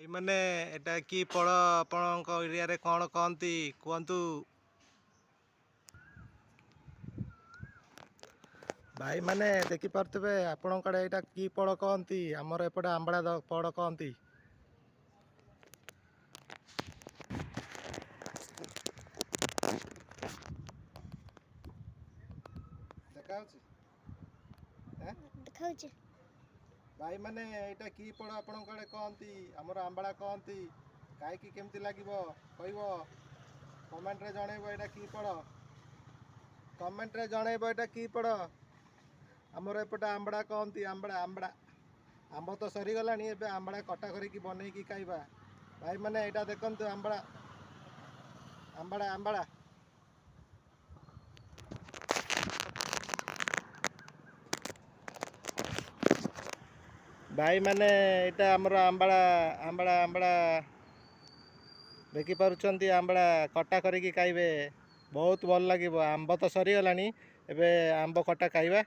ମାନେ ଏଟା କି ଫଳ ଆପଣଙ୍କ ଏରିଆରେ କ'ଣ କହନ୍ତି କୁହନ୍ତୁ? ଭାଇମାନେ ଦେଖିପାରୁଥିବେ ଆପଣଙ୍କ ଆଡ଼େ ଏଇଟା କି ଫଳ କହନ୍ତି? ଆମର ଏପଟେ ଆମ୍ବଳା ଫଳ କହନ୍ତି। ଦେଖାଯାଉଛି? ଦେଖାଉଛି। ଭାଇମାନେ ଏଇଟା କି ଫଳ ଆପଣଙ୍କ ଆଡ଼େ କହନ୍ତି? ଆମର ଆମ୍ବଳା କହନ୍ତି। ଖାଇକି କେମିତି ଲାଗିବ କହିବ? କମେଣ୍ଟରେ ଜଣେଇବ ଏଇଟା କି ଫଳ। କମେଣ୍ଟରେ ଜଣେଇବ ଏଇଟା କି ଫଳ। ଆମର ଏପଟେ ଆମ୍ବଳା କହନ୍ତି। ଆମ୍ବଳା। ଆମ୍ବ ତ ସରିଗଲାଣି, ଏବେ ଆମ୍ବଳା କଟା କରିକି ବନେଇକି ଖାଇବା। ଭାଇମାନେ ଏଇଟା ଦେଖନ୍ତୁ ଆମ୍ବଳା। ଭାଇମାନେ ଏଇଟା ଆମର ଆମ୍ବଳା ଦେଖିପାରୁଛନ୍ତି। ଆମ୍ବଳା କଟା କରିକି ଖାଇବେ, ବହୁତ ଭଲ ଲାଗିବ। ଆମ୍ବ ତ ସରିଗଲାଣି, ଏବେ ଆମ୍ବ ଖଟା ଖାଇବା।